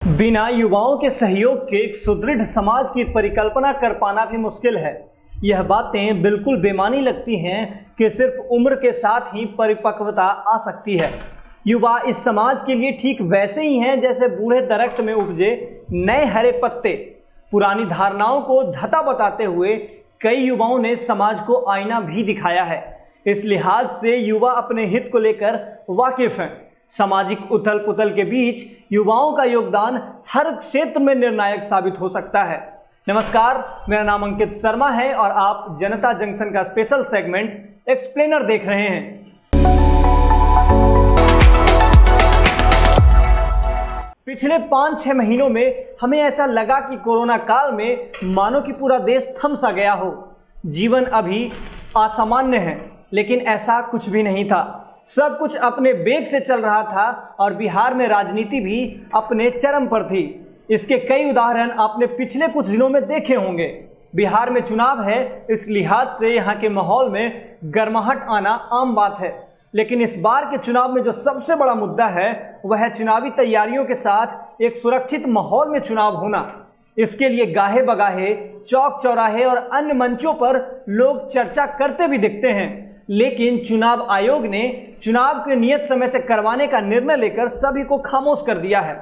बिना युवाओं के सहयोग के एक सुदृढ़ समाज की परिकल्पना कर पाना भी मुश्किल है। यह बातें बिल्कुल बेमानी लगती हैं कि सिर्फ उम्र के साथ ही परिपक्वता आ सकती है। युवा इस समाज के लिए ठीक वैसे ही हैं जैसे बूढ़े दरख्त में उपजे नए हरे पत्ते। पुरानी धारणाओं को धता बताते हुए कई युवाओं ने समाज को आईना भी दिखाया है। इस लिहाज से युवा अपने हित को लेकर वाकिफ हैं। सामाजिक उथल पुथल के बीच युवाओं का योगदान हर क्षेत्र में निर्णायक साबित हो सकता है। नमस्कार, मेरा नाम अंकित शर्मा है और आप जनता जंक्शन का स्पेशल सेगमेंट एक्सप्लेनर देख रहे हैं। पिछले 5-6 महीनों में हमें ऐसा लगा कि कोरोना काल में मानो कि पूरा देश थम सा गया हो। जीवन अभी असामान्य है, लेकिन ऐसा कुछ भी नहीं था। सब कुछ अपने वेग से चल रहा था और बिहार में राजनीति भी अपने चरम पर थी। इसके कई उदाहरण आपने पिछले कुछ दिनों में देखे होंगे। बिहार में चुनाव है, इस लिहाज से यहाँ के माहौल में गर्माहट आना आम बात है। लेकिन इस बार के चुनाव में जो सबसे बड़ा मुद्दा है वह है चुनावी तैयारियों के साथ एक सुरक्षित माहौल में चुनाव होना। इसके लिए गाहे बगाहे, चौक चौराहे और अन्य मंचों पर लोग चर्चा करते भी दिखते हैं। लेकिन चुनाव आयोग ने चुनाव के नियत समय से करवाने का निर्णय लेकर सभी को खामोश कर दिया है।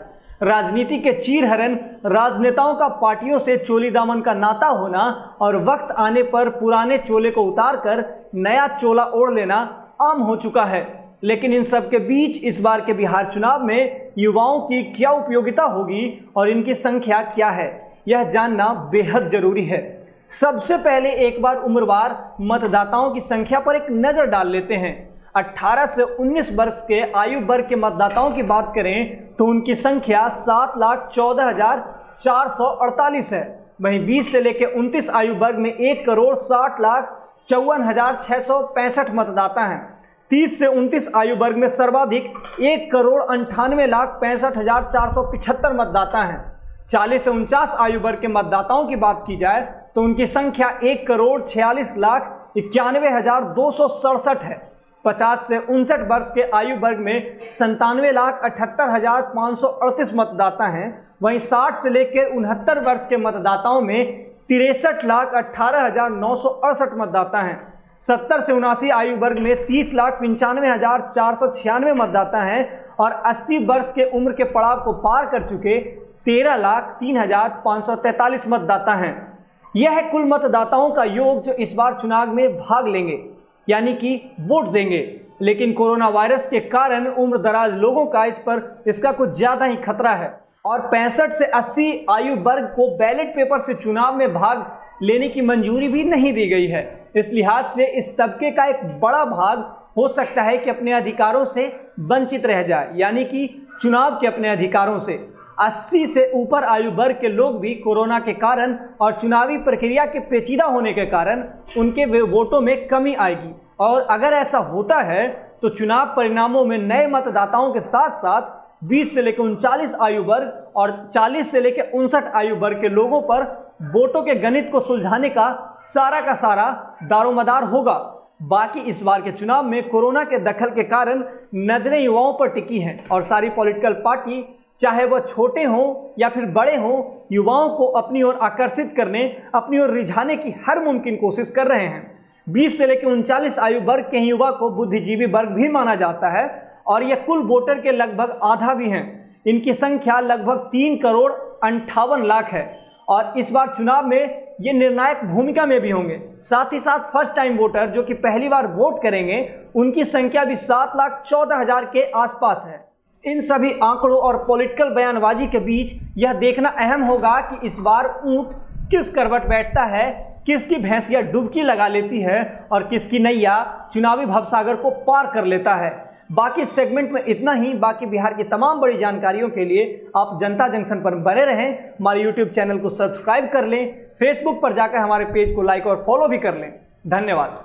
राजनीति के चीरहरण, राजनेताओं का पार्टियों से चोली दामन का नाता होना और वक्त आने पर पुराने चोले को उतारकर नया चोला ओढ़ लेना आम हो चुका है। लेकिन इन सब के बीच इस बार के बिहार चुनाव में युवाओं की क्या उपयोगिता होगी और इनकी संख्या क्या है, यह जानना बेहद जरूरी है। सबसे पहले एक बार उम्रवार मतदाताओं की संख्या पर एक नजर डाल लेते हैं। 18 से 19 वर्ष के आयु वर्ग के मतदाताओं की बात करें तो उनकी संख्या 7,14,448 है। वहीं 20 से लेकर 29 आयु वर्ग में 1,60,54,665 मतदाता हैं। 30 से 29 आयु वर्ग में सर्वाधिक 1,98,65,475 मतदाता हैं। 40 से 49 आयु वर्ग के मतदाताओं की बात की जाए तो उनकी संख्या 1,46,91,267 है। 50 से 59 वर्ष के आयु वर्ग में 97,78,538 मतदाता हैं। वहीं 60 से लेकर 69 वर्ष के मतदाताओं में 63,18,968 मतदाता हैं। 70 से 79 आयु वर्ग में 30,95,496 मतदाता हैं और 80 वर्ष के उम्र के पड़ाव को पार कर चुके 13,03,543 मतदाता हैं। यह है कुल मतदाताओं का योग जो इस बार चुनाव में भाग लेंगे, यानी कि वोट देंगे। लेकिन कोरोना वायरस के कारण उम्र दराज लोगों का इसका कुछ ज्यादा ही खतरा है और 65 से 80 आयु वर्ग को बैलेट पेपर से चुनाव में भाग लेने की मंजूरी भी नहीं दी गई है। इस लिहाज से इस तबके का एक बड़ा भाग हो सकता है कि अपने अधिकारों से वंचित रह जाए, यानी कि चुनाव के अपने अधिकारों से। 80 से ऊपर आयु वर्ग के लोग भी कोरोना के कारण और चुनावी प्रक्रिया के पेचीदा होने के कारण उनके वोटों में कमी आएगी। और अगर ऐसा होता है तो चुनाव परिणामों में नए मतदाताओं के साथ साथ 20 से लेकर 39 आयु वर्ग और 40 से लेकर 59 आयु वर्ग के लोगों पर वोटों के गणित को सुलझाने का सारा दारोमदार होगा। बाकी इस बार के चुनाव में कोरोना के दखल के कारण नजरें युवाओं पर टिकी हैं और सारी पॉलिटिकल पार्टी, चाहे वह छोटे हों या फिर बड़े हों, युवाओं को अपनी ओर आकर्षित करने, अपनी ओर रिझाने की हर मुमकिन कोशिश कर रहे हैं। 20 से लेकर 39 आयु वर्ग के युवा को बुद्धिजीवी वर्ग भी माना जाता है और यह कुल वोटर के लगभग आधा भी हैं। इनकी संख्या लगभग 3,58,00,000 है और इस बार चुनाव में ये निर्णायक भूमिका में भी होंगे। साथ ही साथ फर्स्ट टाइम वोटर जो कि पहली बार वोट करेंगे, उनकी संख्या भी 7,14,000 के आसपास है। इन सभी आंकड़ों और पॉलिटिकल बयानबाजी के बीच यह देखना अहम होगा कि इस बार ऊंट किस करवट बैठता है, किसकी भैंसिया डुबकी लगा लेती है और किसकी नैया चुनावी भवसागर को पार कर लेता है। बाकी सेगमेंट में इतना ही। बाकी बिहार की तमाम बड़ी जानकारियों के लिए आप जनता जंक्शन पर बने रहें। हमारे यूट्यूब चैनल को सब्सक्राइब कर लें, फेसबुक पर जाकर हमारे पेज को लाइक और फॉलो भी कर लें। धन्यवाद।